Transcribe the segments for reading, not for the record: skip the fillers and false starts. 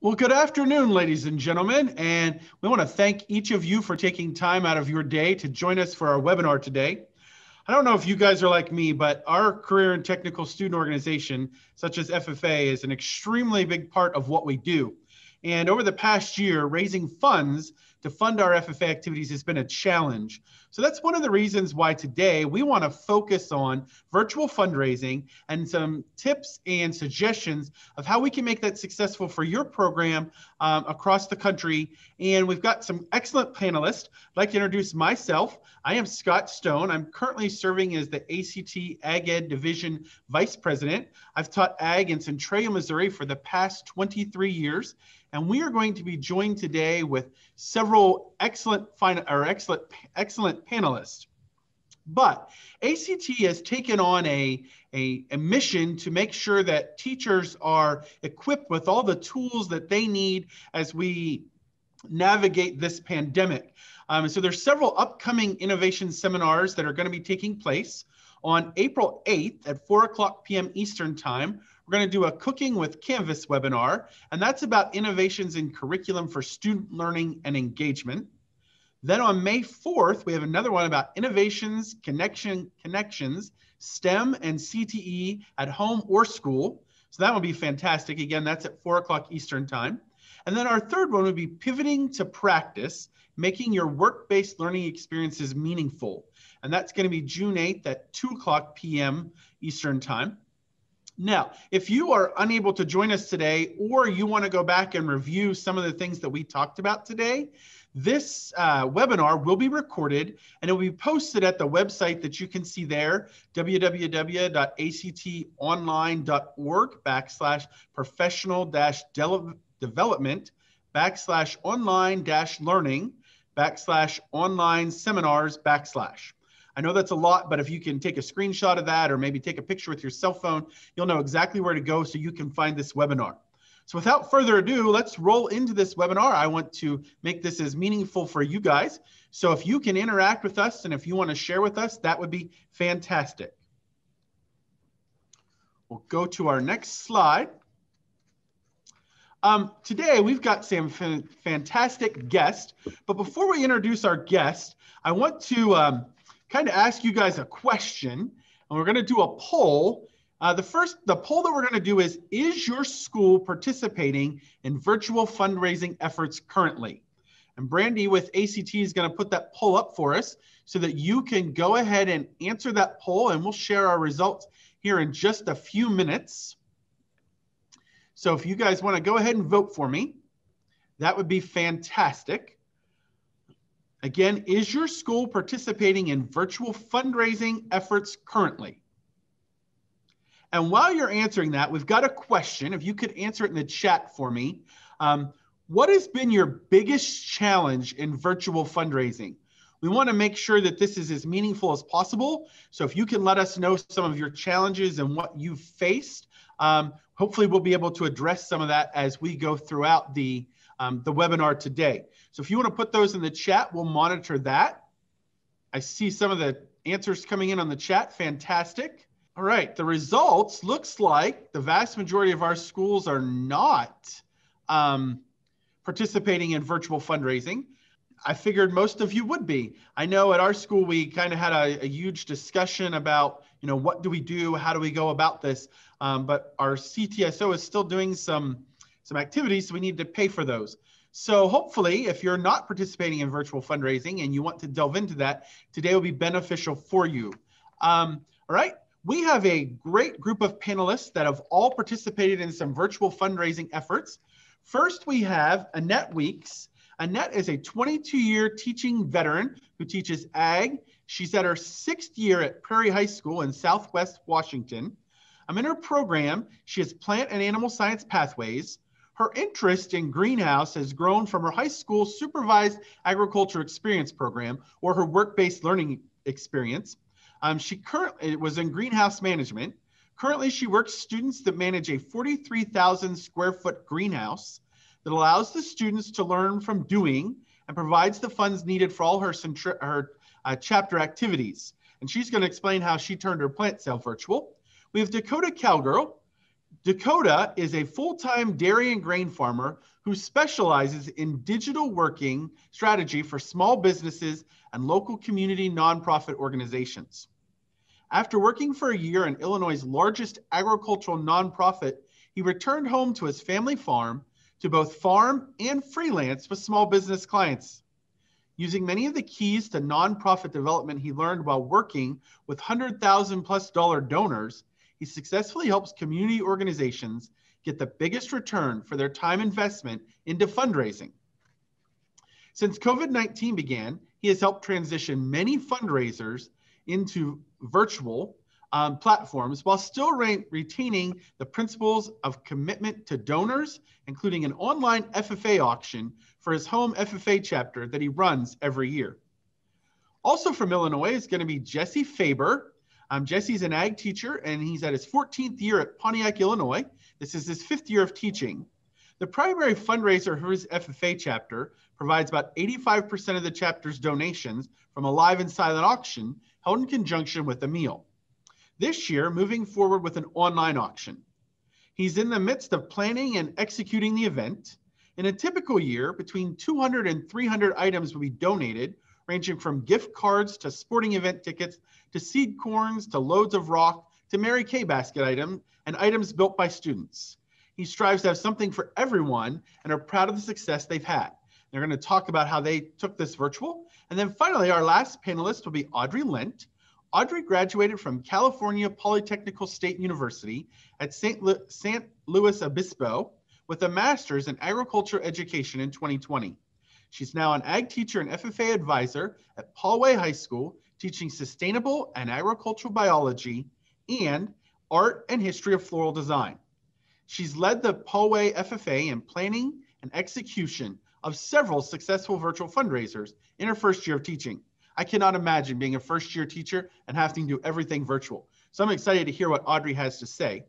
Well, good afternoon, ladies and gentlemen, and we want to thank each of you for taking time out of your day to join us for our webinar today. I don't know if you guys are like me, but our career and technical student organization, such as FFA, is an extremely big part of what we do. And over the past year, raising funds to fund our FFA activities has been a challenge. So that's one of the reasons why today we want to focus on virtual fundraising and some tips and suggestions of how we can make that successful for your program across the country. And we've got some excellent panelists. I'd like to introduce myself. I am Scott Stone. I'm currently serving as the ACTE Ag Ed Division Vice President. I've taught Ag in Centralia, Missouri for the past 23 years. And we are going to be joined today with several excellent panelists. But ACT has taken on a mission to make sure that teachers are equipped with all the tools that they need as we navigate this pandemic. So there's several upcoming innovation seminars that are going to be taking place. On April 8th at 4:00 p.m. Eastern Time, we're going to do a Cooking with Canvas webinar, and that's about innovations in curriculum for student learning and engagement. Then on May 4th, we have another one about innovations, connections, STEM and CTE at home or school. So that will be fantastic. Again, that's at 4:00 Eastern Time. And then our third one would be pivoting to practice, making your work-based learning experiences meaningful. And that's going to be June 8th at 2:00 p.m. Eastern Time. Now, if you are unable to join us today, or you want to go back and review some of the things that we talked about today, this webinar will be recorded and it will be posted at the website that you can see there, www.actonline.org/professional-development/online-seminars/. I know that's a lot, but if you can take a screenshot of that or maybe take a picture with your cell phone, you'll know exactly where to go so you can find this webinar. So without further ado, let's roll into this webinar. I want to make this as meaningful for you guys. So if you can interact with us and if you want to share with us, that would be fantastic. We'll go to our next slide. Today, we've got some fantastic guests, but before we introduce our guest, I want to kind of ask you guys a question, and we're going to do a poll. The poll that we're going to do is your school participating in virtual fundraising efforts currently? And Brandy with ACT is going to put that poll up for us so that you can go ahead and answer that poll, and we'll share our results here in just a few minutes. So if you guys want to go ahead and vote for me, that would be fantastic. Again, is your school participating in virtual fundraising efforts currently? And while you're answering that, we've got a question. If you could answer it in the chat for me. What has been your biggest challenge in virtual fundraising? We want to make sure that this is as meaningful as possible. So if you can let us know some of your challenges and what you've faced, hopefully we'll be able to address some of that as we go throughout the webinar today. So if you want to put those in the chat, we'll monitor that. I see some of the answers coming in on the chat. Fantastic. All right, the results looks like the vast majority of our schools are not participating in virtual fundraising. I figured most of you would be. I know at our school, we kind of had a huge discussion about, what do we do? How do we go about this? But our CTSO is still doing some activities, so we need to pay for those. So hopefully, if you're not participating in virtual fundraising and you want to delve into that, today will be beneficial for you. All right, we have a great group of panelists that have all participated in some virtual fundraising efforts. First, we have Annette Weeks. Annette is a 22-year teaching veteran who teaches ag. She's at her 6th year at Prairie High School in Southwest Washington. In her program, she has plant and animal science pathways. Her interest in greenhouse has grown from her high school supervised agriculture experience program, or her work-based learning experience. She currently was in greenhouse management. Currently, she works students that manage a 43,000 square foot greenhouse that allows the students to learn from doing and provides the funds needed for all her chapter activities. And she's going to explain how she turned her plant sale virtual. We have Dakota Cowgirl. Dakota is a full-time dairy and grain farmer who specializes in digital working strategy for small businesses and local community nonprofit organizations. After working for a year in Illinois' largest agricultural nonprofit, he returned home to his family farm to both farm and freelance with small business clients. Using many of the keys to nonprofit development he learned while working with $100,000+ donors, he successfully helps community organizations get the biggest return for their time investment into fundraising. Since COVID-19 began, he has helped transition many fundraisers into virtual platforms while still retaining the principles of commitment to donors, including an online FFA auction for his home FFA chapter that he runs every year. Also from Illinois is going to be Jesse Faber. Jesse's an ag teacher, and he's at his 14th year at Pontiac, Illinois. This is his 5th year of teaching. The primary fundraiser for his FFA chapter provides about 85% of the chapter's donations from a live and silent auction held in conjunction with a meal. This year, moving forward with an online auction. He's in the midst of planning and executing the event. In a typical year, between 200 and 300 items will be donated, ranging from gift cards to sporting event tickets, to seed corns, to loads of rock, to Mary Kay basket items, and items built by students. He strives to have something for everyone and are proud of the success they've had. They're going to talk about how they took this virtual. And then finally, our last panelist will be Audrey Lent. Audrey graduated from California Polytechnical State University at San Luis Obispo with a master's in agriculture education in 2020. She's now an ag teacher and FFA advisor at Paulway High School, teaching sustainable and agricultural biology and art and history of floral design. She's led the Paulway FFA in planning and execution of several successful virtual fundraisers in her first year of teaching. I cannot imagine being a first-year teacher and having to do everything virtual. So I'm excited to hear what Audrey has to say.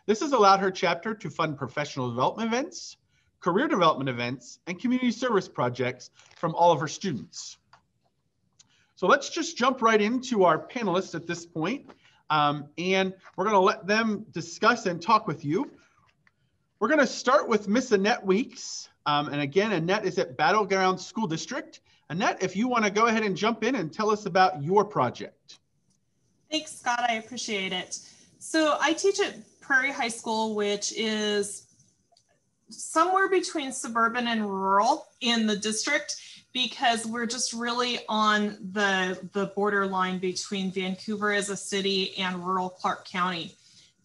This has allowed her chapter to fund professional development events, career development events, and community service projects from all of her students. So let's just jump right into our panelists at this point, and we're going to let them discuss and talk with you. We're going to start with Miss Annette Weeks. And again, Annette is at Battleground School District. Annette, if you want to go ahead and jump in and tell us about your project. Thanks, Scott. I appreciate it. So I teach at Prairie High School, which is somewhere between suburban and rural in the district, because we're just really on the borderline between Vancouver as a city and rural Clark County.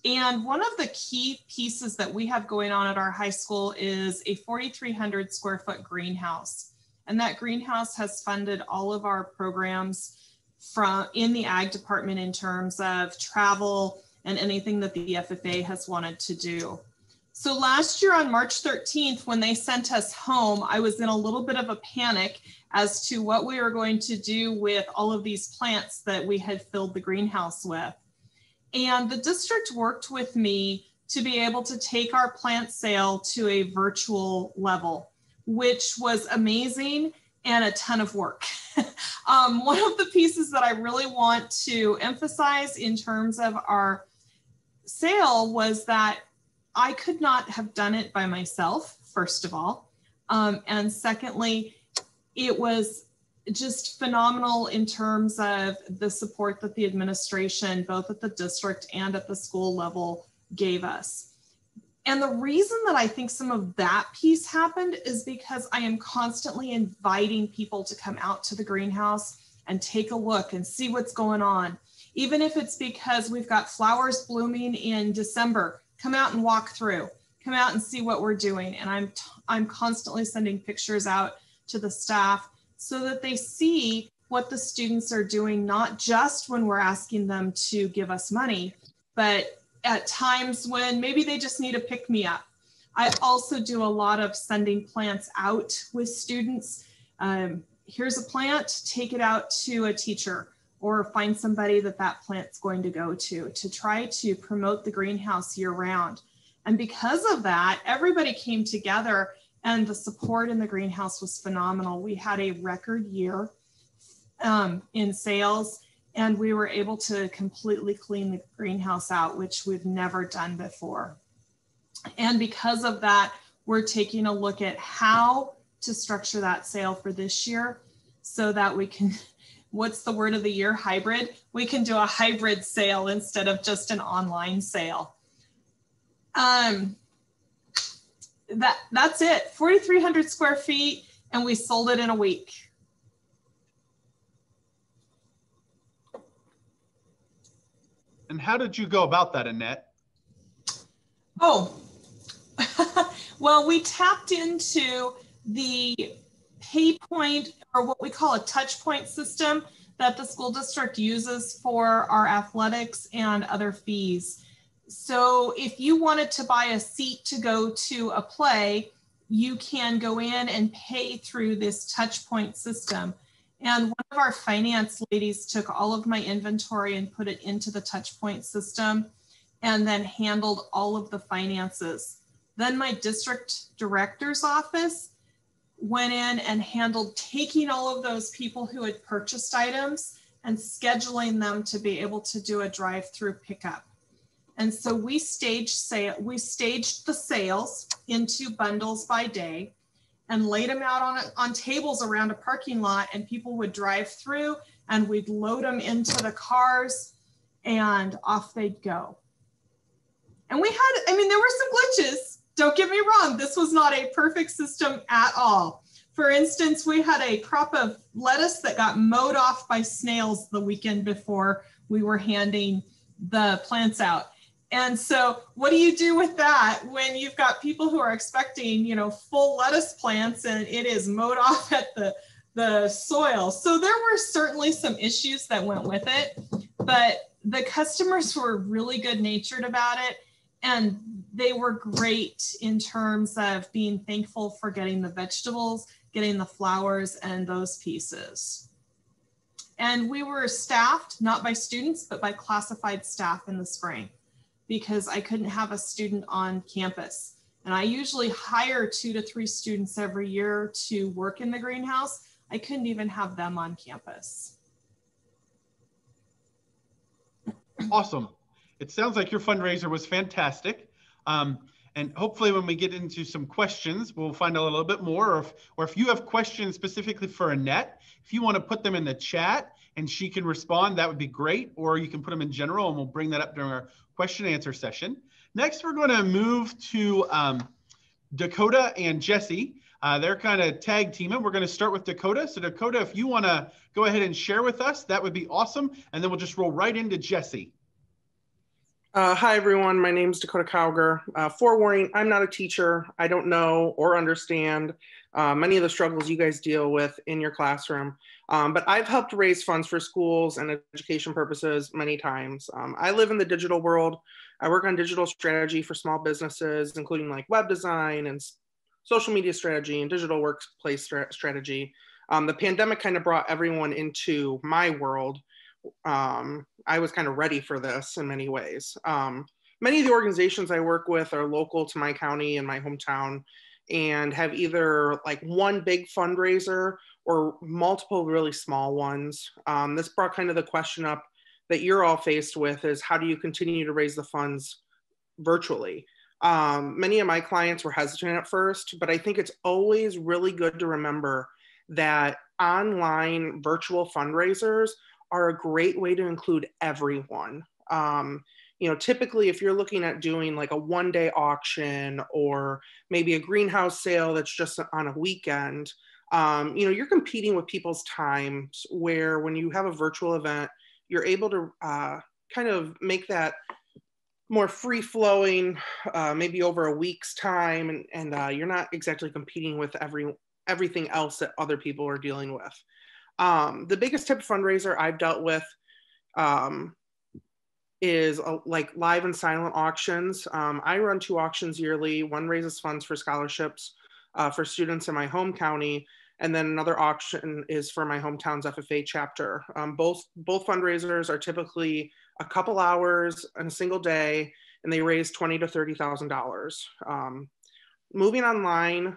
And one of the key pieces that we have going on at our high school is a 4,300 square foot greenhouse. And that greenhouse has funded all of our programs in the ag department in terms of travel and anything that the FFA has wanted to do. So last year on March 13th, when they sent us home, I was in a little bit of a panic as to what we were going to do with all of these plants that we had filled the greenhouse with. And the district worked with me to be able to take our plant sale to a virtual level, which was amazing and a ton of work. One of the pieces that I really want to emphasize in terms of our sale was that I could not have done it by myself, first of all. And secondly, it was just phenomenal in terms of the support that the administration, both at the district and at the school level, gave us. And the reason that I think some of that piece happened is because I am constantly inviting people to come out to the greenhouse and take a look and see what's going on. Even if it's because we've got flowers blooming in December, come out and walk through, come out and see what we're doing. And I'm constantly sending pictures out to the staff so that they see what the students are doing, not just when we're asking them to give us money, but at times when maybe they just need a pick-me-up. I also do a lot of sending plants out with students. Here's a plant, take it out to a teacher or find somebody that plant's going to go to try to promote the greenhouse year round. And because of that, everybody came together and the support in the greenhouse was phenomenal. We had a record year in sales, and we were able to completely clean the greenhouse out, which we've never done before. And because of that, we're taking a look at how to structure that sale for this year so that we can, what's the word of the year? Hybrid. We can do a hybrid sale instead of just an online sale. That's it. 4,300 square feet, and we sold it in a week. And how did you go about that, Annette? Oh, well, we tapped into the pay point, or what we call a touch point system that the school district uses for our athletics and other fees. So if you wanted to buy a seat to go to a play, you can go in and pay through this touch point system. And one of our finance ladies took all of my inventory and put it into the touch point system and then handled all of the finances. Then my district director's office went in and handled taking all of those people who had purchased items and scheduling them to be able to do a drive-through pickup. And so we staged the sales into bundles by day and laid them out on tables around a parking lot, and people would drive through and we'd load them into the cars and off they'd go. And we had, I mean, there were some glitches. Don't get me wrong. This was not a perfect system at all. For instance, we had a crop of lettuce that got mowed off by snails the weekend before we were handing the plants out. And so what do you do with that when you've got people who are expecting, you know, full lettuce plants and it is mowed off at the soil? So there were certainly some issues that went with it, but the customers were really good natured about it. And they were great in terms of being thankful for getting the vegetables, getting the flowers, and those pieces. And we were staffed, not by students, but by classified staff in the spring, because I couldn't have a student on campus. And I usually hire 2 to 3 students every year to work in the greenhouse. I couldn't even have them on campus. Awesome. It sounds like your fundraiser was fantastic. And hopefully when we get into some questions, we'll find out a little bit more. Or if you have questions specifically for Annette, if you want to put them in the chat and she can respond, that would be great. Or you can put them in general and we'll bring that up during our question and answer session. Next, we're going to move to Dakota and Jesse. They're kind of tag teaming. We're going to start with Dakota. So Dakota, if you want to go ahead and share with us, that would be awesome. And then we'll just roll right into Jesse. Hi, everyone. My name is Dakota Cowger. Forewarning, I'm not a teacher. I don't know or understand many of the struggles you guys deal with in your classroom. But I've helped raise funds for schools and education purposes many times. I live in the digital world. I work on digital strategy for small businesses, including like web design and social media strategy and digital workplace strategy. The pandemic kind of brought everyone into my world. I was kind of ready for this in many ways. Many of the organizations I work with are local to my county and my hometown and have either like one big fundraiser or multiple really small ones. This brought kind of the question up that you're all faced with is how do you continue to raise the funds virtually? Many of my clients were hesitant at first, but I think it's always really good to remember that online virtual fundraisers are a great way to include everyone. You know, typically if you're looking at doing like a one-day auction or maybe a greenhouse sale that's just on a weekend, you know, you're competing with people's times where when you have a virtual event, you're able to kind of make that more free-flowing, maybe over a week's time, and you're not exactly competing with everything else that other people are dealing with. The biggest type of fundraiser I've dealt with is like live and silent auctions. I run 2 auctions yearly. One raises funds for scholarships for students in my home county, and then another auction is for my hometown's FFA chapter. Both fundraisers are typically a couple hours in a single day, and they raise $20,000 to $30,000. Moving online,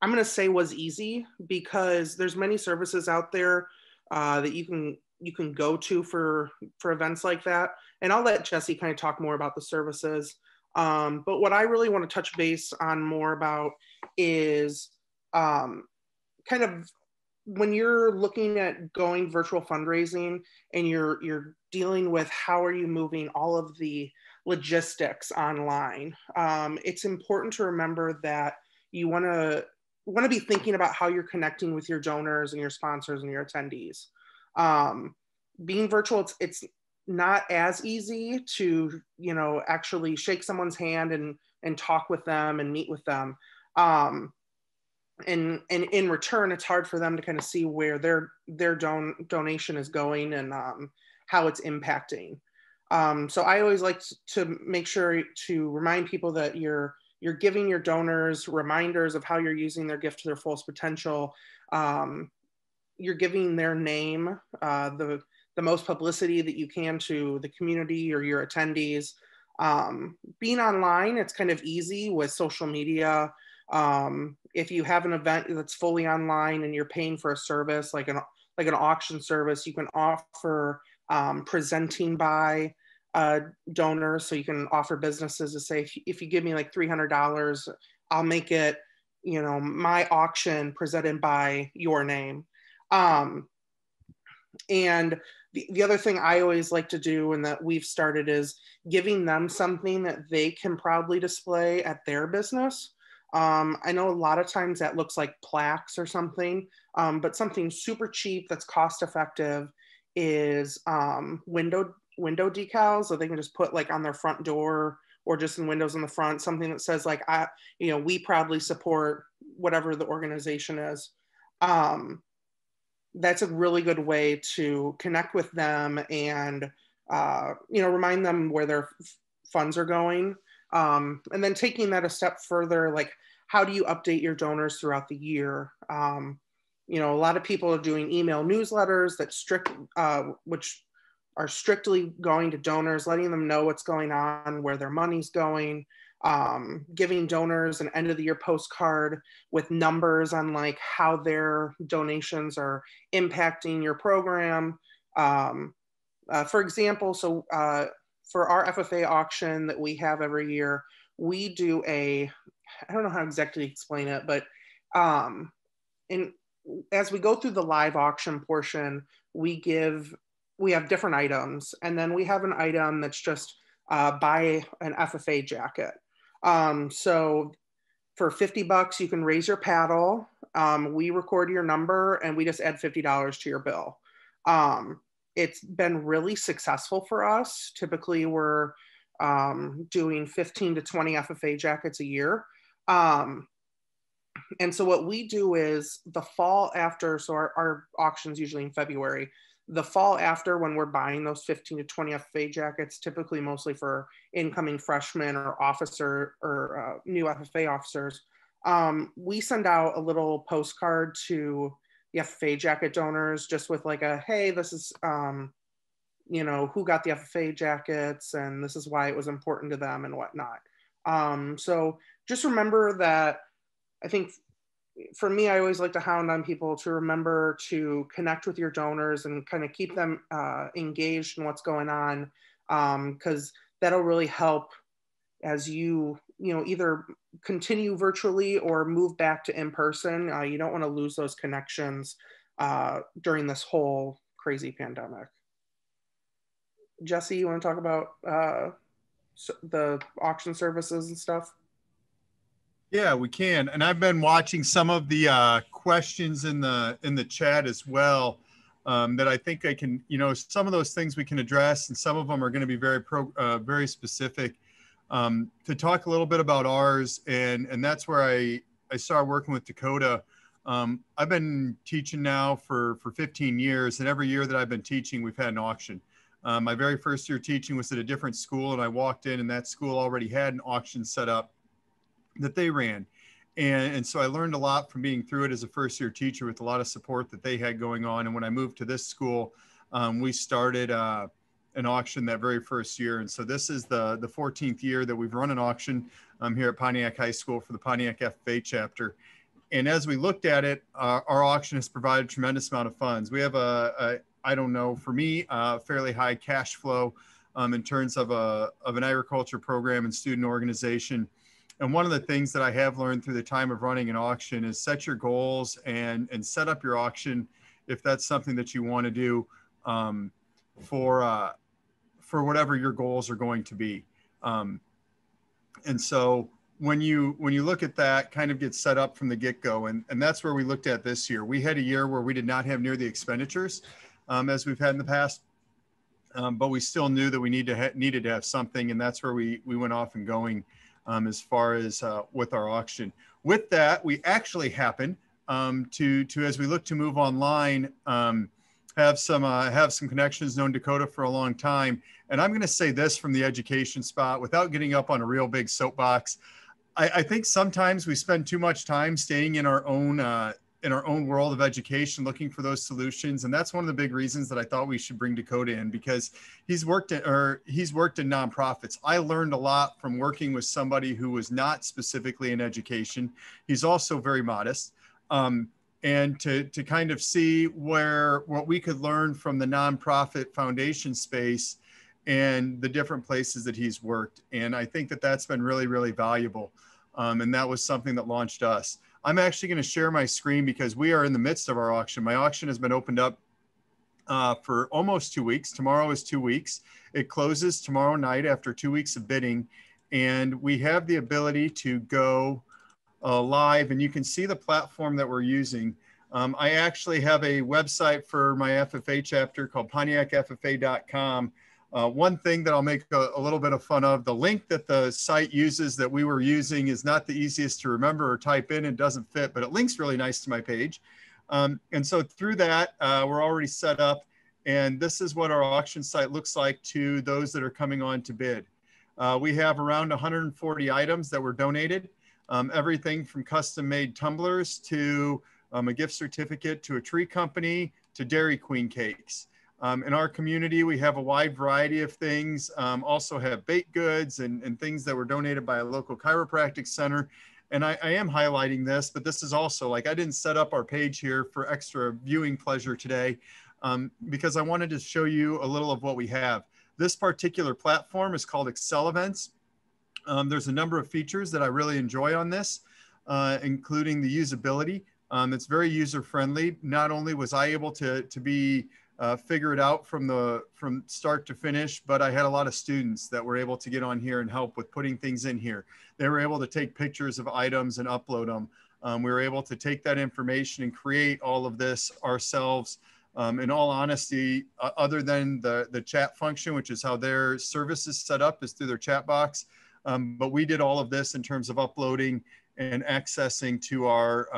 I'm going to say was easy because there's many services out there that you can go to for events like that. And I'll let Jesse kind of talk more about the services. But what I really want to touch base on more about is kind of when you're looking at going virtual fundraising and you're dealing with how are you moving all of the logistics online, it's important to remember that you want to be thinking about how you're connecting with your donors and your sponsors and your attendees. Being virtual, it's not as easy to, you know, actually shake someone's hand and talk with them and meet with them. And in return, it's hard for them to kind of see where their donation is going and how it's impacting. So I always like to make sure to remind people that you're giving your donors reminders of how you're using their gift to their fullest potential. You're giving their name the most publicity that you can to the community or your attendees. Being online, it's kind of easy with social media. If you have an event that's fully online and you're paying for a service like an auction service, you can offer presenting by donors. So you can offer businesses to say, if you give me like $300, I'll make it, you know, my auction presented by your name. And the other thing I always like to do and that we've started is giving them something that they can proudly display at their business. I know a lot of times that looks like plaques or something, but something super cheap that's cost effective is window decals that they can just put like on their front door or just in windows in the front, something that says like, we proudly support whatever the organization is. That's a really good way to connect with them and, remind them where their funds are going. And then taking that a step further, like how do you update your donors throughout the year? A lot of people are doing email newsletters which are strictly going to donors, letting them know what's going on, where their money's going, giving donors an end of the year postcard with numbers on like how their donations are impacting your program. For example, for our FFA auction that we have every year, we do I don't know how exactly to explain it, but as we go through the live auction portion, we have different items. And then we have an item that's just buy an FFA jacket. So for $50, you can raise your paddle. We record your number and we just add $50 to your bill. It's been really successful for us. Typically we're doing 15 to 20 FFA jackets a year. And so what we do is the fall after, so our auction's usually in February, the fall after when we're buying those 15 to 20 FFA jackets, typically mostly for incoming freshmen or officer or new FFA officers, we send out a little postcard to the FFA jacket donors just with like hey, this is, who got the FFA jackets and this is why it was important to them and whatnot. So just remember that. I think for me, I always like to hound on people to remember to connect with your donors and kind of keep them engaged in what's going on, because that'll really help as you either continue virtually or move back to in person. You don't want to lose those connections during this whole crazy pandemic. Jesse, you want to talk about the auction services and stuff? Yeah, we can. And I've been watching some of the questions in the chat as well, that I think I can, some of those things we can address, and some of them are going to be very specific. To talk a little bit about ours, and that's where I started working with Dakota. I've been teaching now for 15 years, and every year that I've been teaching, we've had an auction. My very first year teaching was at a different school, and I walked in, and that school already had an auction set up that they ran. And so I learned a lot from being through it as a first year teacher with a lot of support that they had going on. And when I moved to this school, we started an auction that very first year. And so this is the 14th year that we've run an auction here at Pontiac High School for the Pontiac FFA chapter. And as we looked at it, our auction has provided a tremendous amount of funds. We have I don't know, for me, a fairly high cash flow in terms of an agriculture program and student organization. And one of the things that I have learned through the time of running an auction is set your goals and set up your auction if that's something that you want to do for whatever your goals are going to be. And so when you look at that, kind of get set up from the get-go, and that's where we looked at this year. We had a year where we did not have near the expenditures as we've had in the past, but we still knew that we needed to have something, and that's where we went off and going as far as with our auction. With that, we actually happened to as we look to move online, have some connections, known Dakota for a long time. And I'm going to say this from the education spot without getting up on a real big soapbox. I think sometimes we spend too much time staying in our own world of education, looking for those solutions. And that's one of the big reasons that I thought we should bring Dakota in, because he's worked in nonprofits. I learned a lot from working with somebody who was not specifically in education. He's also very modest. And to kind of see what we could learn from the nonprofit foundation space and the different places that he's worked. And I think that that's been really, really valuable. And that was something that launched us. I'm actually going to share my screen because we are in the midst of our auction. My auction has been opened up for almost 2 weeks. Tomorrow is 2 weeks. It closes tomorrow night after 2 weeks of bidding. And we have the ability to go live, and you can see the platform that we're using. I actually have a website for my FFA chapter called PontiacFFA.com. One thing that I'll make a little bit of fun of, the link that the site uses that we were using is not the easiest to remember or type in. It doesn't fit, but it links really nice to my page. And so through that, we're already set up. And this is what our auction site looks like to those that are coming on to bid. We have around 140 items that were donated. Everything from custom-made tumblers to a gift certificate to a tree company to Dairy Queen cakes. In our community, we have a wide variety of things, also have baked goods and things that were donated by a local chiropractic center. And I am highlighting this, but this is also, like, I didn't set up our page here for extra viewing pleasure today because I wanted to show you a little of what we have. This particular platform is called Excel Events. There's a number of features that I really enjoy on this, including the usability. It's very user-friendly. Not only was I able to figure it out from start to finish, but I had a lot of students that were able to get on here and help with putting things in here. They were able to take pictures of items and upload them. We were able to take that information and create all of this ourselves. In all honesty, other than the chat function, which is how their service is set up, is through their chat box. But we did all of this in terms of uploading and accessing to our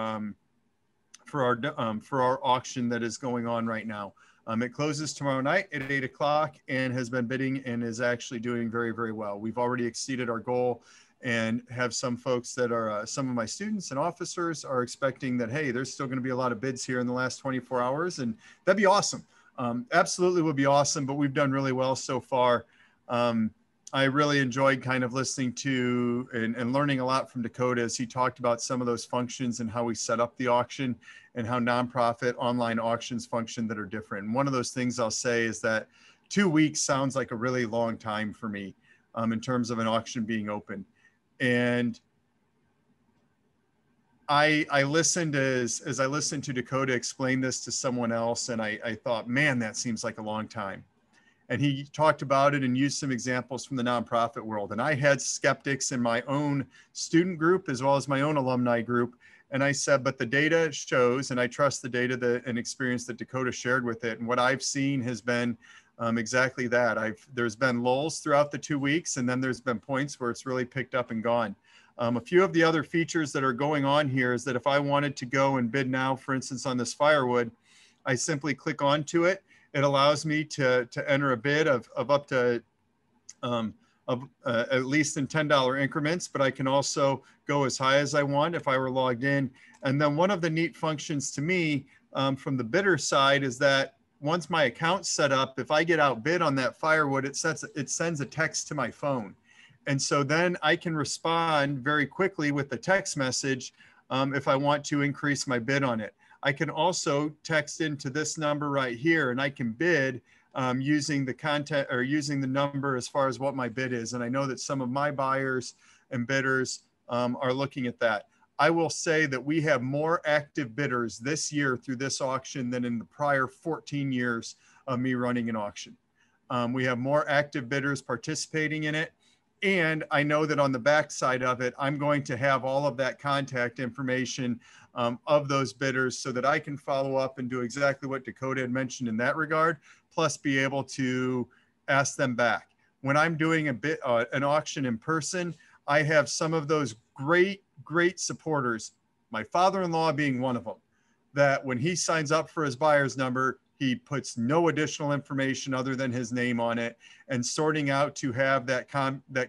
for our auction that is going on right now. It closes tomorrow night at 8 o'clock and has been bidding and is actually doing very, very well. We've already exceeded our goal and have some folks that are, some of my students and officers are expecting that, hey, there's still going to be a lot of bids here in the last 24 hours. And that'd be awesome. Absolutely would be awesome, but we've done really well so far. I really enjoyed kind of listening to and learning a lot from Dakota as he talked about some of those functions and how we set up the auction and how nonprofit online auctions function that are different. And one of those things I'll say is that 2 weeks sounds like a really long time for me in terms of an auction being open. And I listened as I listened to Dakota explain this to someone else, and I thought, man, that seems like a long time. And he talked about it and used some examples from the nonprofit world. And I had skeptics in my own student group as well as my own alumni group. And I said, but the data shows, and I trust the data and experience that Dakota shared with it. And what I've seen has been exactly that. There's been lulls throughout the 2 weeks, and then there's been points where it's really picked up and gone. A few of the other features that are going on here is that if I wanted to go and bid now, for instance, on this firewood, I simply click onto it. It allows me to enter a bid of up to at least in $10 increments, but I can also go as high as I want if I were logged in. And then one of the neat functions to me from the bidder side is that once my account's set up, if I get outbid on that firewood, it sends a text to my phone. And so then I can respond very quickly with the text message if I want to increase my bid on it. I can also text into this number right here and I can bid using the content or using the number as far as what my bid is. And I know that some of my buyers and bidders are looking at that. I will say that we have more active bidders this year through this auction than in the prior 14 years of me running an auction. We have more active bidders participating in it. And I know that on the back side of it, I'm going to have all of that contact information of those bidders so that I can follow up and do exactly what Dakota had mentioned in that regard, plus be able to ask them back. When I'm doing an auction in person, I have some of those great supporters, my father-in-law being one of them, that when he signs up for his buyer's number, he puts no additional information other than his name on it, and sorting out to have that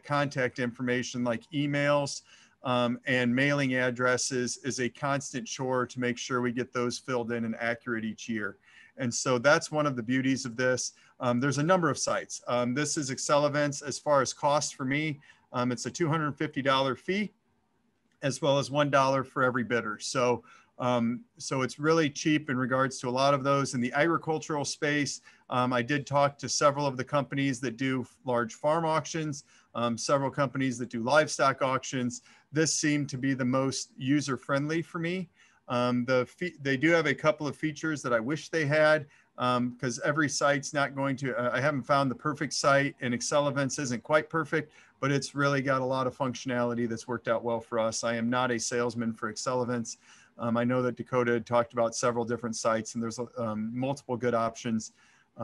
contact information like emails and mailing addresses is a constant chore to make sure we get those filled in and accurate each year. And so that's one of the beauties of this. There's a number of sites. This is Excel Events. As far as cost for me, it's a $250 fee, as well as $1 for every bidder. So it's really cheap in regards to a lot of those. In the agricultural space, I did talk to several of the companies that do large farm auctions, several companies that do livestock auctions. This seemed to be the most user-friendly for me. They do have a couple of features that I wish they had, because every site's not going to, I haven't found the perfect site, and Excel Events isn't quite perfect, but it's really got a lot of functionality that's worked out well for us. I am not a salesman for Excel Events. I know that Dakota had talked about several different sites, and there's multiple good options.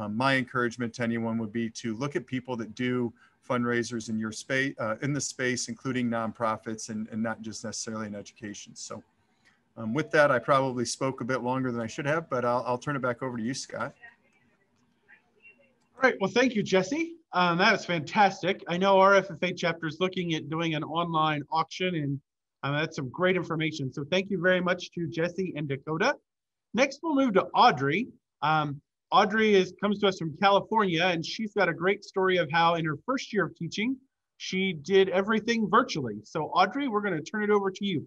My encouragement to anyone would be to look at people that do fundraisers in your space, in the space, including nonprofits, and not just necessarily in education. So with that, I probably spoke a bit longer than I should have, but I'll turn it back over to you, Scott. All right, well, thank you, Jesse. That was fantastic. I know our FFA chapter is looking at doing an online auction, and that's some great information. So thank you very much to Jesse and Dakota. Next, we'll move to Audrey. Audrey comes to us from California, and she's got a great story of how in her first year of teaching, she did everything virtually. So Audrey, we're going to turn it over to you.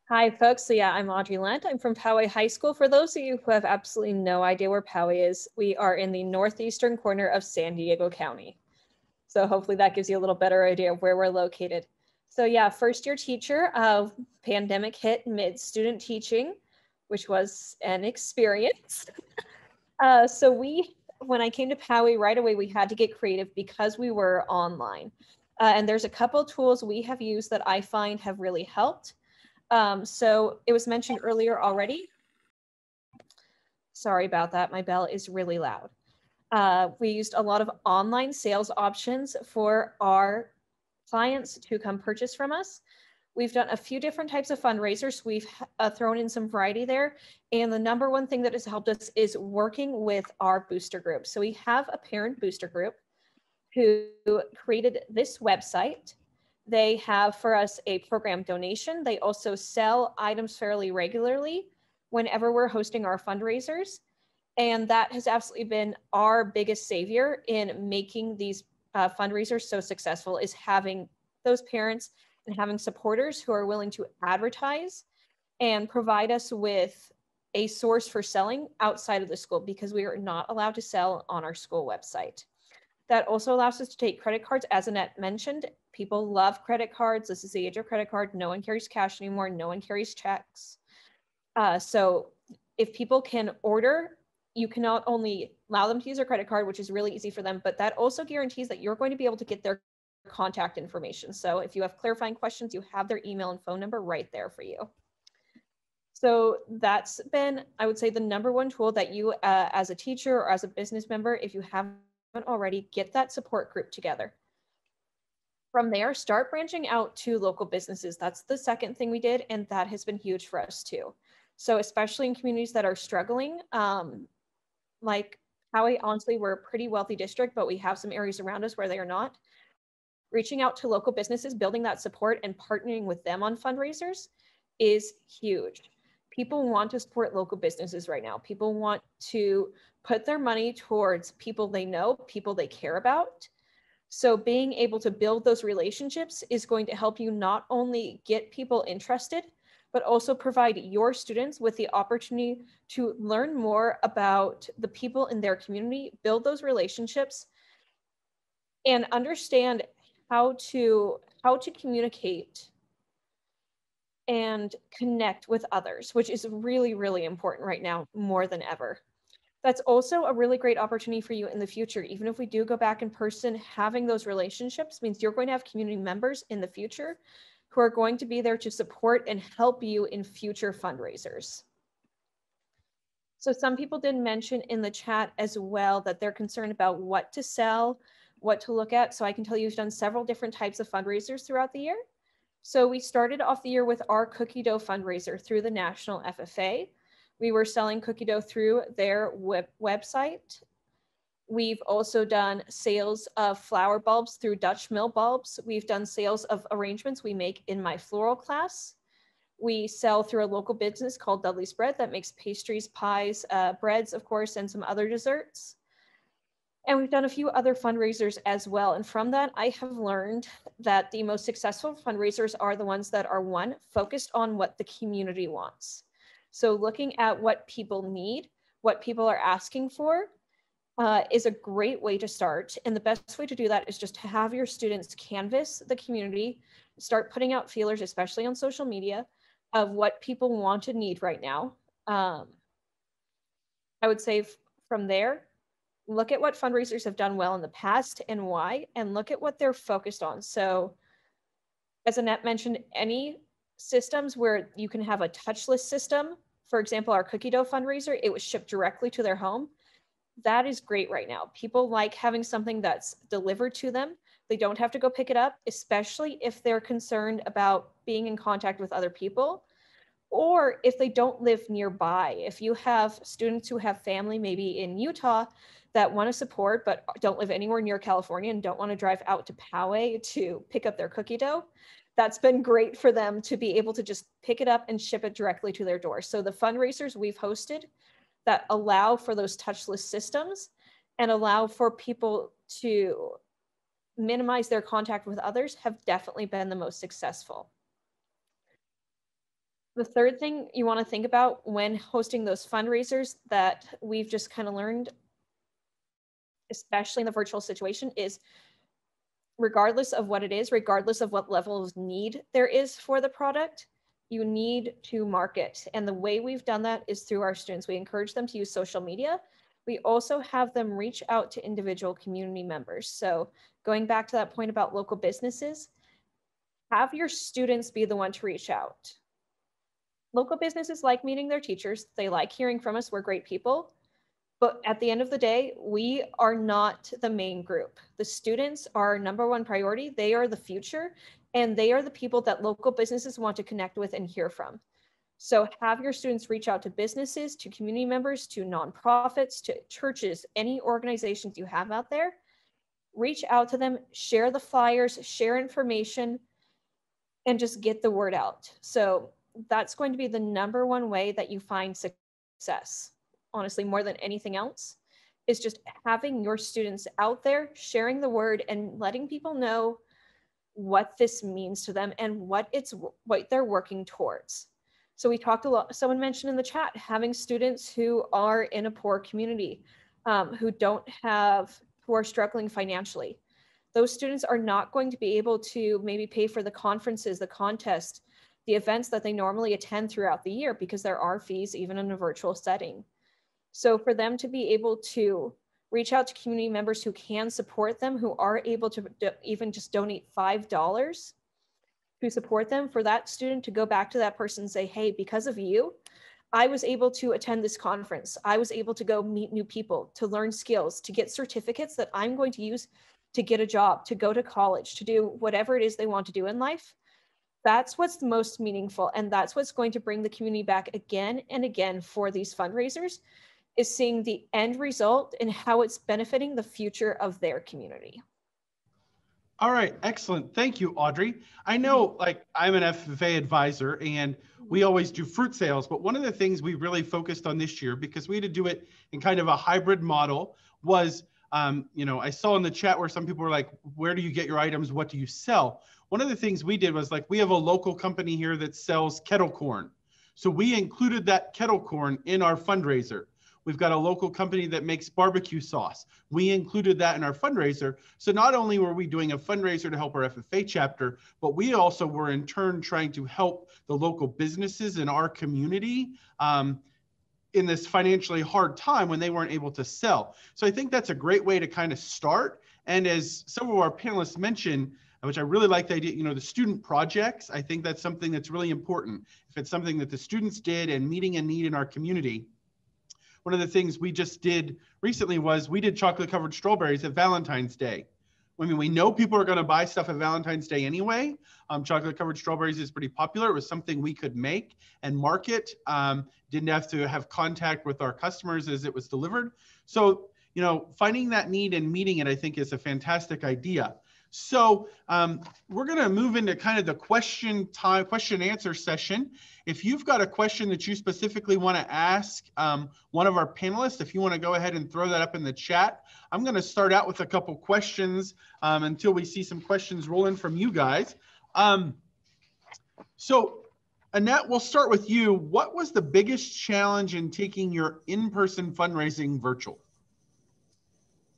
Hi, folks. So yeah, I'm Audrey Lent. I'm from Poway High School. For those of you who have absolutely no idea where Poway is, we are in the northeastern corner of San Diego County. So hopefully that gives you a little better idea of where we're located. So yeah, first year teacher, pandemic hit mid student teaching, which was an experience. So when I came to Poway right away, we had to get creative because we were online. And there's a couple tools we have used that I find have really helped. So it was mentioned earlier already. Sorry about that. My bell is really loud. We used a lot of online sales options for our clients to come purchase from us. We've done a few different types of fundraisers. We've thrown in some variety there. And the number one thing that has helped us is working with our booster group. So we have a parent booster group who created this website. They have for us a program donation. They also sell items fairly regularly whenever we're hosting our fundraisers. And that has absolutely been our biggest savior in making these fundraisers so successful, is having those parents and having supporters who are willing to advertise and provide us with a source for selling outside of the school, because we are not allowed to sell on our school website. That also allows us to take credit cards. As Annette mentioned, people love credit cards. This is the age of credit card. No one carries cash anymore. No one carries checks. So if people can order, you can not only allow them to use their credit card, which is really easy for them, but that also guarantees that you're going to be able to get their contact information. So if you have clarifying questions, you have their email and phone number right there for you. So that's been, I would say, the number one tool that you as a teacher or as a business member, if you haven't already, get that support group together. From there, start branching out to local businesses. That's the second thing we did, and that has been huge for us too. So especially in communities that are struggling, like Poway, honestly, we're a pretty wealthy district, but we have some areas around us where they are not. Reaching out to local businesses, building that support and partnering with them on fundraisers is huge. People want to support local businesses right now. People want to put their money towards people they know, people they care about. So being able to build those relationships is going to help you not only get people interested, but also provide your students with the opportunity to learn more about the people in their community, build those relationships, and understand how to communicate and connect with others, which is really, really important right now more than ever. That's also a really great opportunity for you in the future. Even if we do go back in person, having those relationships means you're going to have community members in the future who are going to be there to support and help you in future fundraisers. So some people did mention in the chat as well that they're concerned about what to sell, what to look at. So I can tell you we've done several different types of fundraisers throughout the year. So we started off the year with our cookie dough fundraiser through the National FFA. We were selling cookie dough through their website. We've also done sales of flower bulbs through Dutch Mill Bulbs. We've done sales of arrangements we make in my floral class. We sell through a local business called Dudley's Bread that makes pastries, pies, breads, of course, and some other desserts. And we've done a few other fundraisers as well. And from that, I have learned that the most successful fundraisers are the ones that are, one, focused on what the community wants. So looking at what people need, what people are asking for, is a great way to start. And the best way to do that is just to have your students canvas the community, start putting out feelers, especially on social media, of what people want and need right now. I would say from there, look at what fundraisers have done well in the past and why, and look at what they're focused on. So as Annette mentioned, any systems where you can have a touchless system, for example, our cookie dough fundraiser, it was shipped directly to their home. That is great right now. People like having something that's delivered to them. They don't have to go pick it up, especially if they're concerned about being in contact with other people, or if they don't live nearby. If you have students who have family maybe in Utah that want to support but don't live anywhere near California and don't want to drive out to Poway to pick up their cookie dough, that's been great for them to be able to just pick it up and ship it directly to their door. So the fundraisers we've hosted that allow for those touchless systems and allow for people to minimize their contact with others have definitely been the most successful. The third thing you want to think about when hosting those fundraisers that we've just kind of learned, especially in the virtual situation, is regardless of what it is, regardless of what level of need there is for the product, you need to market. And the way we've done that is through our students. We encourage them to use social media. We also have them reach out to individual community members. So going back to that point about local businesses, have your students be the one to reach out. Local businesses like meeting their teachers. They like hearing from us. We're great people. But at the end of the day, we are not the main group. The students are our number one priority. They are the future, and they are the people that local businesses want to connect with and hear from. So have your students reach out to businesses, to community members, to nonprofits, to churches, any organizations you have out there. Reach out to them, share the flyers, share information, and just get the word out. So that's going to be the number one way that you find success. Honestly, more than anything else, is just having your students out there, sharing the word and letting people know what this means to them and what they're working towards. So we talked a lot, someone mentioned in the chat, having students who are in a poor community, who are struggling financially. Those students are not going to be able to maybe pay for the conferences, the contests, the events that they normally attend throughout the year because there are fees even in a virtual setting. So for them to be able to reach out to community members who can support them, who are able to even just donate $5 to support them, for that student to go back to that person and say, hey, because of you, I was able to attend this conference. I was able to go meet new people, to learn skills, to get certificates that I'm going to use to get a job, to go to college, to do whatever it is they want to do in life. That's what's the most meaningful. And that's what's going to bring the community back again and again for these fundraisers, is seeing the end result and how it's benefiting the future of their community. All right, excellent. Thank you, Audrey. I know, like, I'm an FFA advisor and we always do fruit sales, but one of the things we really focused on this year, because we had to do it in kind of a hybrid model, was, I saw in the chat where some people were like, where do you get your items? What do you sell? one of the things we did was, like, we have a local company here that sells kettle corn. So we included that kettle corn in our fundraiser. We've got a local company that makes barbecue sauce. We included that in our fundraiser. So not only were we doing a fundraiser to help our FFA chapter, but we also were in turn trying to help the local businesses in our community in this financially hard time when they weren't able to sell. So I think that's a great way to kind of start. And as some of our panelists mentioned, which I really like the idea, you know, the student projects, I think that's something that's really important. If it's something that the students did and meeting a need in our community. One of the things we just did recently was we did chocolate covered strawberries at Valentine's Day. I mean, we know people are going to buy stuff at Valentine's Day anyway. Chocolate covered strawberries is pretty popular. It was something we could make and market. Didn't have to have contact with our customers as it was delivered. So, you know, finding that need and meeting it, I think, is a fantastic idea. So we're going to move into kind of the question answer session. If you've got a question that you specifically want to ask one of our panelists, if you want to go ahead and throw that up in the chat. I'm going to start out with a couple questions until we see some questions roll in from you guys. So Annette, we'll start with you. What was the biggest challenge in taking your in-person fundraising virtual?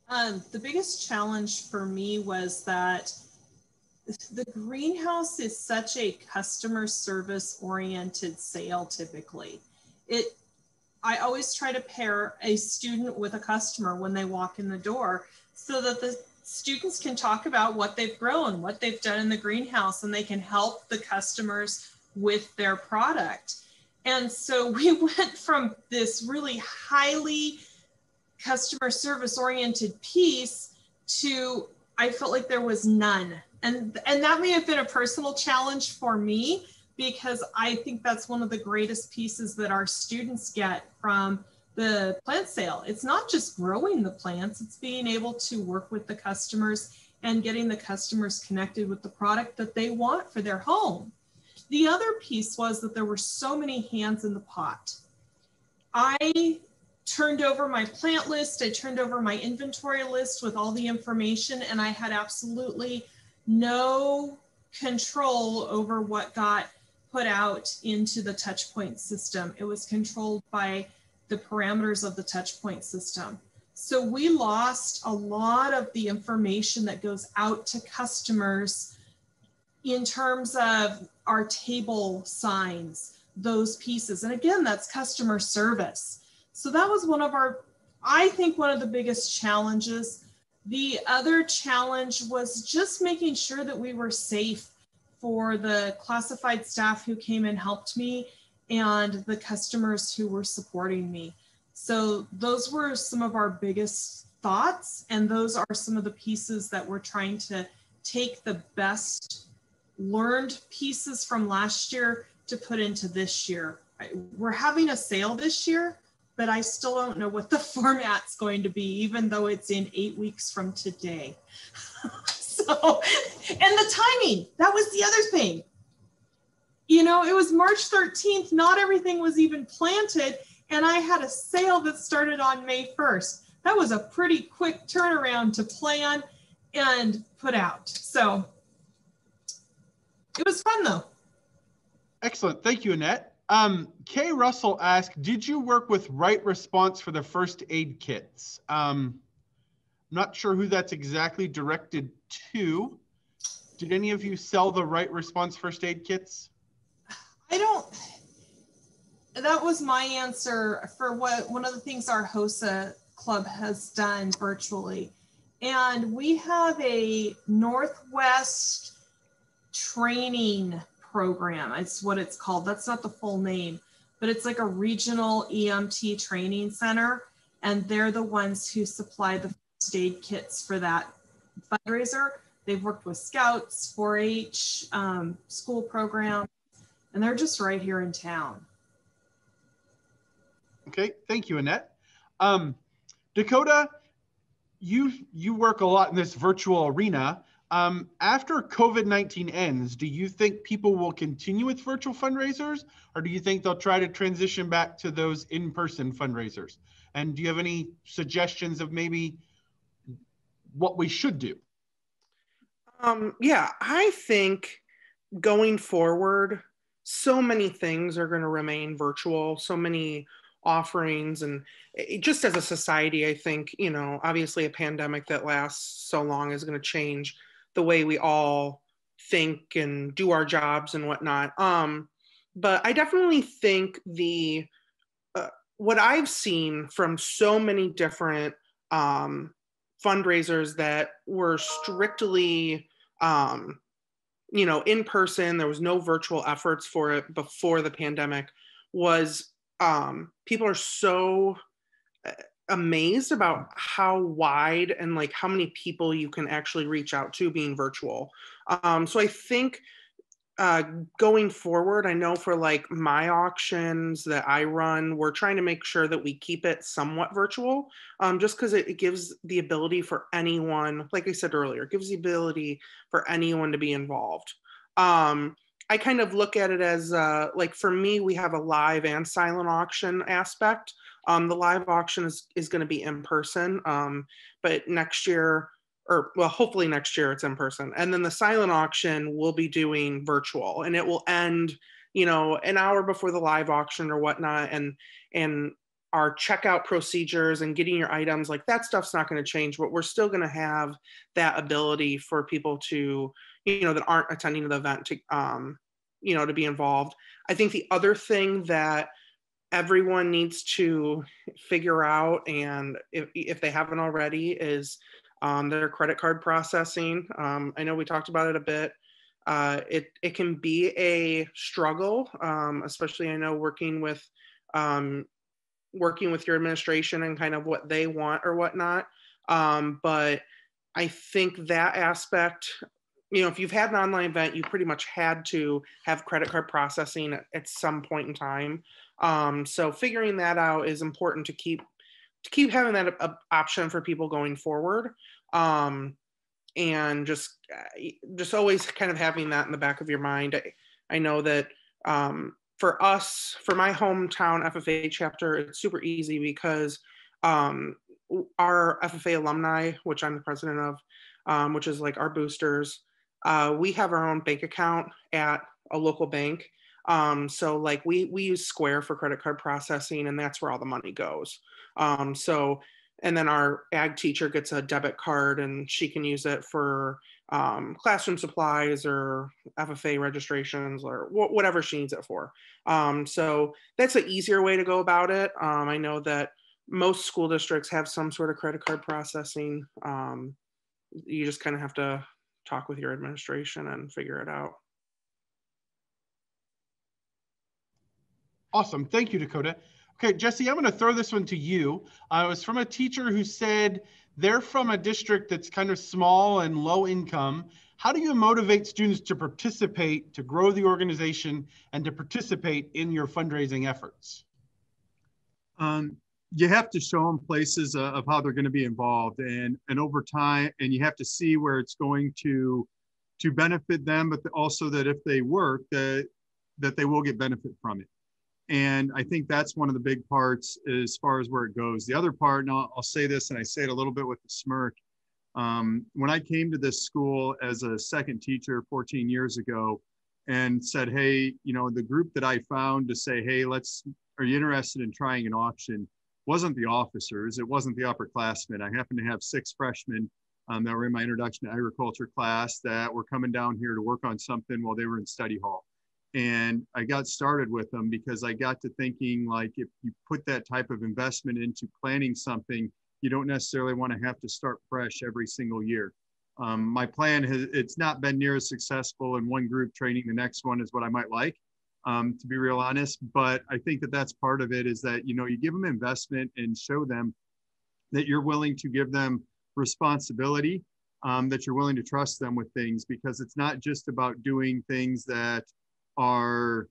The biggest challenge for me was that the greenhouse is such a customer service oriented sale typically. I always try to pair a student with a customer when they walk in the door so that the students can talk about what they've grown, what they've done in the greenhouse, and they can help the customers with their product. And so we went from this really highly customer service oriented piece to, I felt like there was none. And that may have been a personal challenge for me, because I think that's one of the greatest pieces that our students get from the plant sale. It's not just growing the plants, it's being able to work with the customers and getting the customers connected with the product that they want for their home. The other piece was that there were so many hands in the pot. I turned over my plant list, I turned over my inventory list with all the information, and I had absolutely no control over what got put out into the touchpoint system. It was controlled by the parameters of the touchpoint system. So we lost a lot of the information that goes out to customers in terms of our table signs, those pieces. And again, that's customer service. So that was I think one of the biggest challenges. The other challenge was just making sure that we were safe for the classified staff who came and helped me and the customers who were supporting me. So those were some of our biggest thoughts, and those are some of the pieces that we're trying to take the best learned pieces from last year to put into this year. We're having a sale this year, but I still don't know what the format's going to be, even though it's in 8 weeks from today. So, and the timing, that was the other thing. You know, it was March 13th, not everything was even planted, and I had a sale that started on May 1st. That was a pretty quick turnaround to plan and put out. So it was fun though. Excellent, thank you, Annette. Kay Russell asked, did you work with Right Response for the first aid kits? Not sure who that's exactly directed to. Did any of you sell the Right Response first aid kits? That was my answer for one of the things our HOSA club has done virtually. And we have a Northwest training program. It's what it's called. That's not the full name, but it's like a regional EMT training center. And they're the ones who supply the first aid kits for that fundraiser. They've worked with Scouts, 4-H, school programs, and they're just right here in town. Okay, thank you, Annette. Dakota, you work a lot in this virtual arena. After COVID-19 ends, do you think people will continue with virtual fundraisers, or do you think they'll try to transition back to those in-person fundraisers? And do you have any suggestions of maybe what we should do? Yeah, I think going forward, so many things are going to remain virtual, so many offerings. And just as a society, I think, you know, obviously a pandemic that lasts so long is going to change the way we all think and do our jobs and whatnot. But I definitely think what I've seen from so many different fundraisers that were strictly, you know, in person, there was no virtual efforts for it before the pandemic, was people are so amazed about how wide and like how many people you can actually reach out to being virtual. So I think going forward, I know for like my auctions that I run, we're trying to make sure that we keep it somewhat virtual, just because it gives the ability for anyone, like I said earlier, it gives the ability for anyone to be involved. I kind of look at it as like for me, we have a live and silent auction aspect. The live auction is going to be in person, but next year, or well, hopefully next year it's in person. And then the silent auction we'll be doing virtual, and it will end, you know, an hour before the live auction or whatnot. And our checkout procedures and getting your items, like that stuff's not going to change, but we're still going to have that ability for people to, you know, that aren't attending the event to, you know, to be involved. I think the other thing that everyone needs to figure out, and if they haven't already, is their credit card processing. I know we talked about it a bit. It can be a struggle, especially I know working with your administration and kind of what they want or whatnot. But I think that aspect, you know, if you've had an online event, you pretty much had to have credit card processing at some point in time. So figuring that out is important to keep having that option for people going forward. And just always kind of having that in the back of your mind. I know that for us, for my hometown FFA chapter, it's super easy because our FFA alumni, which I'm the president of, which is like our boosters, we have our own bank account at a local bank. So like we use Square for credit card processing, and that's where all the money goes. So, and then our ag teacher gets a debit card and she can use it for classroom supplies or FFA registrations or whatever she needs it for. So that's an easier way to go about it. I know that most school districts have some sort of credit card processing. You just kind of have to talk with your administration and figure it out. Awesome. Thank you, Dakota. Okay, Jesse, I'm going to throw this one to you. It was from a teacher who said they're from a district that's kind of small and low income. How do you motivate students to participate, to grow the organization, and to participate in your fundraising efforts? You have to show them places of how they're going to be involved, and over time, and you have to see where it's going to benefit them, but also that if they work, that they will get benefit from it. And I think that's one of the big parts as far as where it goes. The other part, and I'll say this, and I say it a little bit with a smirk. When I came to this school as a second teacher 14 years ago and said, hey, you know, the group that I found to say, hey, are you interested in trying an auction? Wasn't the officers, it wasn't the upperclassmen. I happened to have 6 freshmen that were in my introduction to agriculture class that were coming down here to work on something while they were in study hall. And I got started with them because I got to thinking, like, if you put that type of investment into planning something, you don't necessarily want to have to start fresh every single year. My plan it's not been near as successful in one group training the next one as what I might like, to be real honest. But I think that that's part of it, is that, you know, you give them investment and show them that you're willing to give them responsibility, that you're willing to trust them with things, because it's not just about doing things that are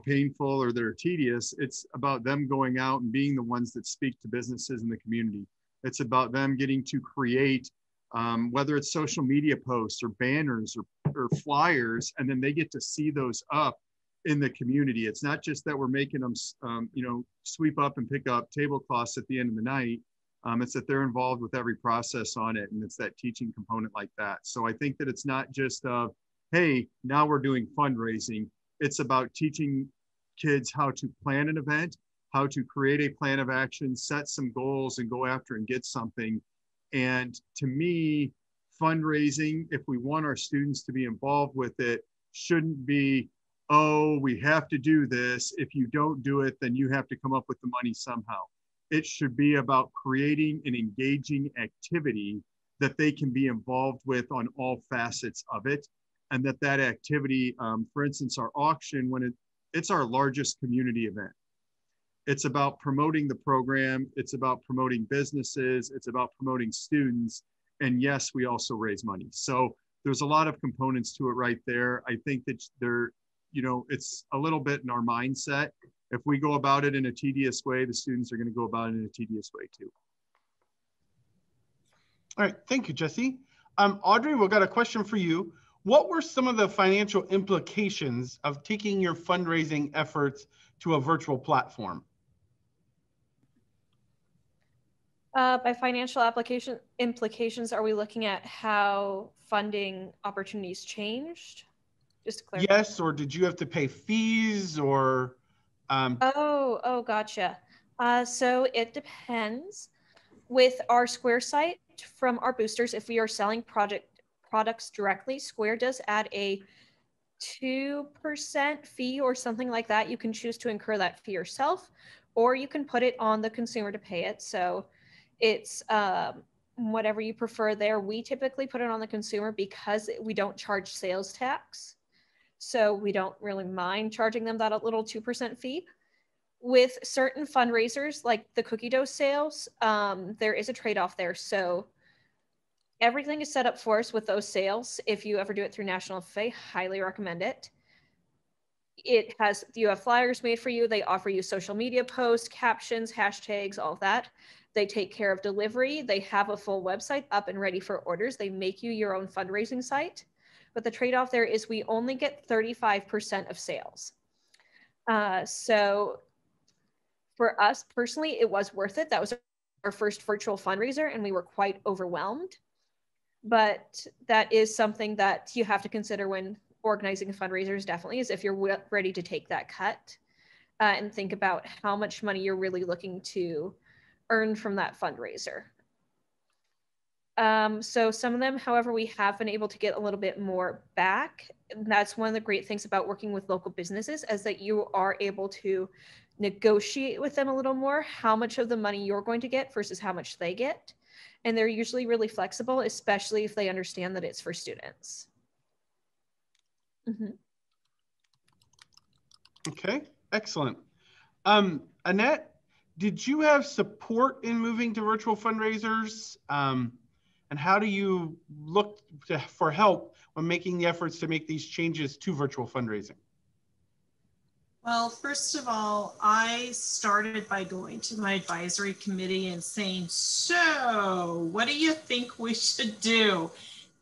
painful or that are tedious. It's about them going out and being the ones that speak to businesses in the community. It's about them getting to create, whether it's social media posts or banners or flyers, and then they get to see those up in the community. It's not just that we're making them, you know, sweep up and pick up tablecloths at the end of the night. It's that they're involved with every process on it, and it's that teaching component like that. So I think that it's not just of, hey, now we're doing fundraising. It's about teaching kids how to plan an event, how to create a plan of action, set some goals, and go after and get something. And to me, fundraising, if we want our students to be involved with it, shouldn't be, oh, we have to do this. If you don't do it, then you have to come up with the money somehow. It should be about creating an engaging activity that they can be involved with on all facets of it. And that activity, for instance, our auction, when it's our largest community event. It's about promoting the program. It's about promoting businesses. It's about promoting students. And yes, we also raise money. So there's a lot of components to it right there. I think that it's a little bit in our mindset. If we go about it in a tedious way, the students are going to go about it in a tedious way too. All right, thank you, Jesse. Audrey, we've got a question for you. What were some of the financial implications of taking your fundraising efforts to a virtual platform? By financial implications, are we looking at how funding opportunities changed? Just to clarify. Yes, or did you have to pay fees or? Oh, gotcha. So it depends. With our Square site, from our boosters, if we are selling products directly, Square does add a 2% fee or something like that. You can choose to incur that fee yourself, or you can put it on the consumer to pay it. So it's whatever you prefer there. We typically put it on the consumer because we don't charge sales tax. So we don't really mind charging them that little 2% fee. With certain fundraisers, like the cookie dough sales, there is a trade-off there. So everything is set up for us with those sales. If you ever do it through National FFA, highly recommend it. You have flyers made for you. They offer you social media posts, captions, hashtags, all of that. They take care of delivery. They have a full website up and ready for orders. They make you your own fundraising site. But the trade-off there is we only get 35% of sales. So for us personally, it was worth it. That was our first virtual fundraiser, and we were quite overwhelmed. But that is something that you have to consider when organizing fundraisers, definitely, is if you're ready to take that cut and think about how much money you're really looking to earn from that fundraiser. So some of them, however, we have been able to get a little bit more back. And that's one of the great things about working with local businesses, is that you are able to negotiate with them a little more how much of the money you're going to get versus how much they get. And they're usually really flexible, especially if they understand that it's for students. Mm-hmm. Okay, excellent. Annette, did you have support in moving to virtual fundraisers? And how do you look for help when making the efforts to make these changes to virtual fundraising? Well, first of all, I started by going to my advisory committee and saying, so what do you think we should do?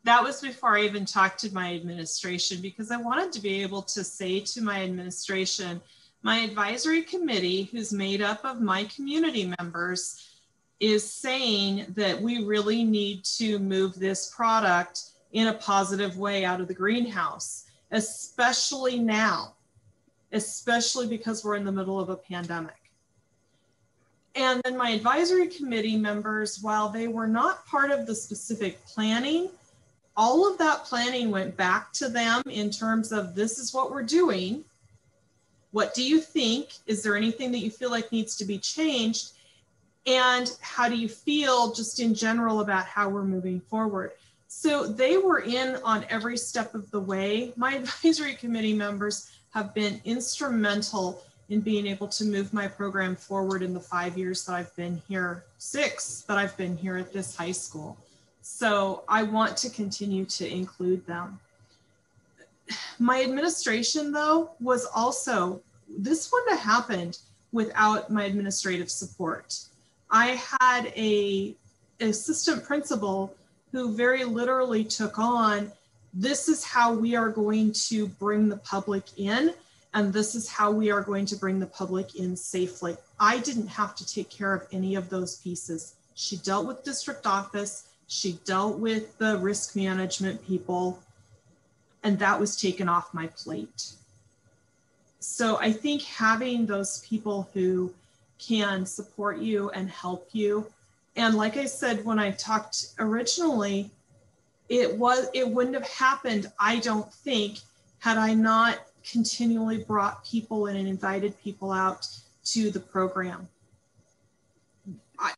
That was before I even talked to my administration, because I wanted to be able to say to my administration, my advisory committee, who's made up of my community members, is saying that we really need to move this product in a positive way out of the greenhouse, especially now, especially because we're in the middle of a pandemic. And then my advisory committee members, while they were not part of the specific planning, all of that planning went back to them in terms of, this is what we're doing. What do you think? Is there anything that you feel like needs to be changed? And how do you feel just in general about how we're moving forward? So they were in on every step of the way. My advisory committee members have been instrumental in being able to move my program forward in the 5 years that I've been here, 6 that I've been here at this high school. So I want to continue to include them. My administration, though, was also, this wouldn't have happened without my administrative support. I had an assistant principal who very literally took on, this is how we are going to bring the public in, and this is how we are going to bring the public in safely. I didn't have to take care of any of those pieces. She dealt with district office. She dealt with the risk management people, and that was taken off my plate. So I think having those people who can support you and help you, and like I said, when I talked originally, it wouldn't have happened, I don't think, had I not continually brought people in and invited people out to the program.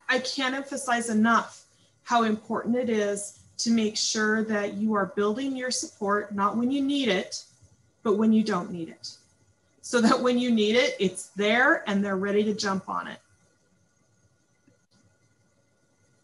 I can't emphasize enough how important it is to make sure that you are building your support, not when you need it, but when you don't need it. So that when you need it, it's there and they're ready to jump on it.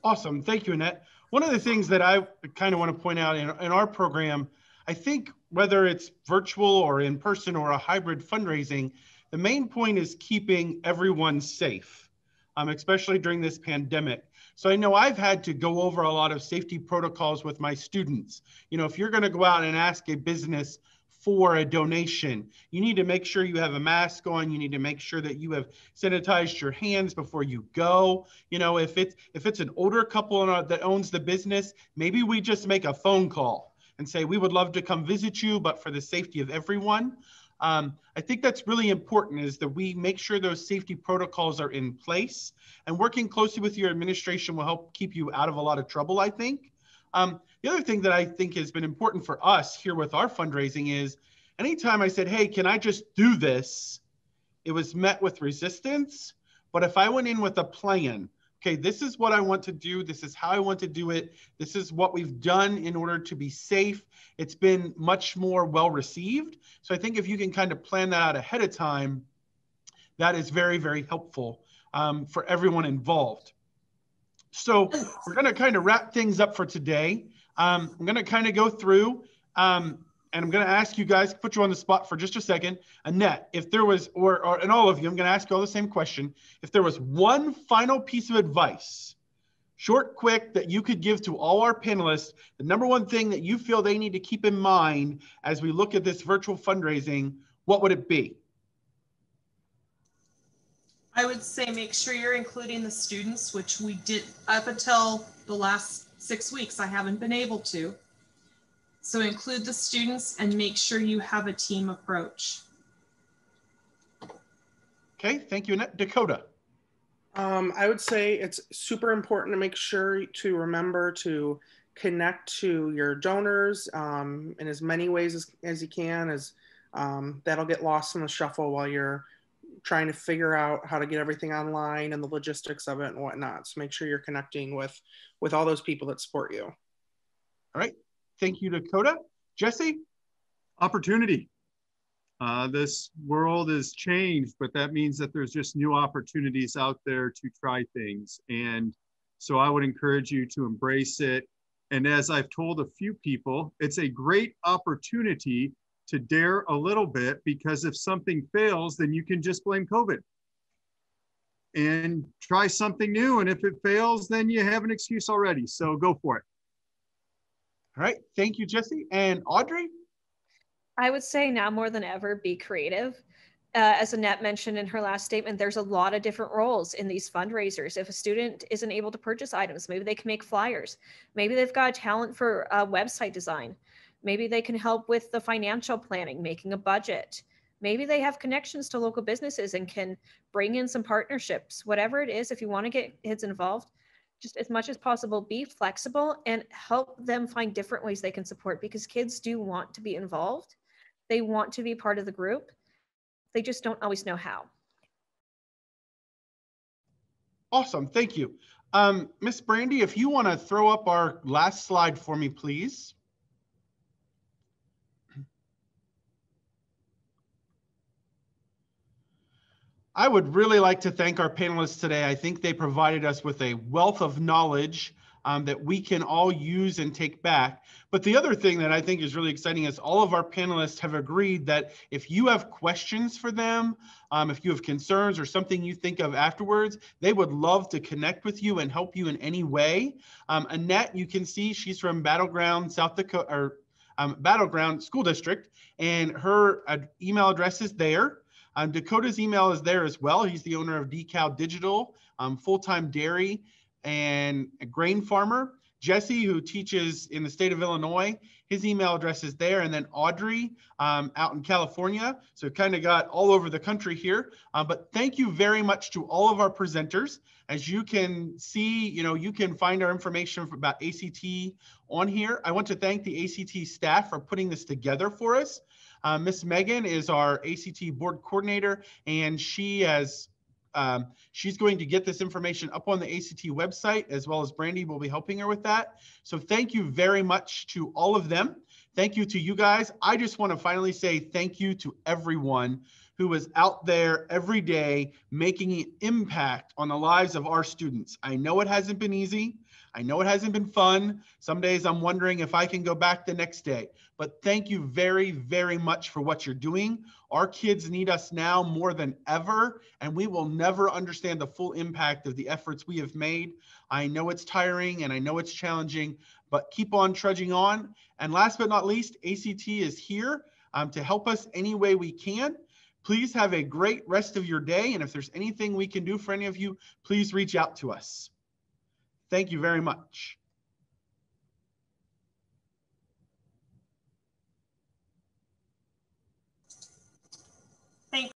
Awesome. Thank you, Annette. One of the things that I kind of want to point out in our program, I think whether it's virtual or in person or a hybrid fundraising, the main point is keeping everyone safe, especially during this pandemic. So I know I've had to go over a lot of safety protocols with my students. You know, if you're going to go out and ask a business for a donation, you need to make sure you have a mask on. You need to make sure that you have sanitized your hands before you go. You know, if it's an older couple that owns the business, maybe we just make a phone call and say, we would love to come visit you, but for the safety of everyone. I think that's really important, is that we make sure those safety protocols are in place, and working closely with your administration will help keep you out of a lot of trouble, I think. The other thing that I think has been important for us here with our fundraising is anytime I said, hey, can I just do this? It was met with resistance. But if I went in with a plan, okay, this is what I want to do. This is how I want to do it. This is what we've done in order to be safe. It's been much more well received. So I think if you can kind of plan that out ahead of time, that is very, very helpful for everyone involved. So we're going to kind of wrap things up for today. I'm going to kind of go through and I'm going to ask you guys, put you on the spot for just a second. Annette, if there was, and all of you, I'm going to ask you all the same question. If there was one final piece of advice, short, quick, that you could give to all our panelists, the number one thing that you feel they need to keep in mind as we look at this virtual fundraising, what would it be? I would say make sure you're including the students, which we did up until the last 6 weeks. I haven't been able to. So include the students and make sure you have a team approach. Okay, thank you, Annette. Dakota. I would say it's super important to make sure to remember to connect to your donors in as many ways as you can, as that'll get lost in the shuffle while you're trying to figure out how to get everything online and the logistics of it and whatnot. So make sure you're connecting with all those people that support you. All right. Thank you, Dakota. Jesse? Opportunity. This world has changed, but that means that there's just new opportunities out there to try things. And so I would encourage you to embrace it. And as I've told a few people, it's a great opportunity to dare a little bit, because if something fails, then you can just blame COVID and try something new. And if it fails, then you have an excuse already. So go for it. All right. Thank you, Jesse. And Audrey? I would say now more than ever, be creative. As Annette mentioned in her last statement, there's a lot of different roles in these fundraisers. If a student isn't able to purchase items, maybe they can make flyers. Maybe they've got a talent for website design. Maybe they can help with the financial planning, making a budget. Maybe they have connections to local businesses and can bring in some partnerships. Whatever it is, if you want to get kids involved, just as much as possible, be flexible and help them find different ways they can support, because kids do want to be involved. They want to be part of the group. They just don't always know how. Awesome. Thank you. Miss Brandy, if you want to throw up our last slide for me, please. I would really like to thank our panelists today. I think they provided us with a wealth of knowledge that we can all use and take back. But the other thing that I think is really exciting is all of our panelists have agreed that if you have questions for them, if you have concerns or something you think of afterwards, they would love to connect with you and help you in any way. Annette, you can see she's from Battleground, South Dakota, or Battleground School District, and her email address is there. Dakota's email is there as well. He's the owner of Decal Digital, Full-Time Dairy. and a grain farmer. Jesse, who teaches in the state of Illinois, his email address is there. And then Audrey out in California. So kind of got all over the country here. But thank you very much to all of our presenters. As you can see, you can find our information about ACT on here. I want to thank the ACT staff for putting this together for us. Miss Megan is our ACT board coordinator, and she has she's going to get this information up on the ACT website, as well as Brandy will be helping her with that. So thank you very much to all of them. Thank you to you guys. I just want to finally say thank you to everyone who is out there every day making an impact on the lives of our students. I know it hasn't been easy. I know it hasn't been fun. Some days I'm wondering if I can go back the next day. But thank you very, very much for what you're doing. Our kids need us now more than ever, and we will never understand the full impact of the efforts we have made. I know it's tiring and I know it's challenging, but keep on trudging on. And last but not least, ACT is here to help us any way we can. Please have a great rest of your day. And if there's anything we can do for any of you, please reach out to us. Thank you very much.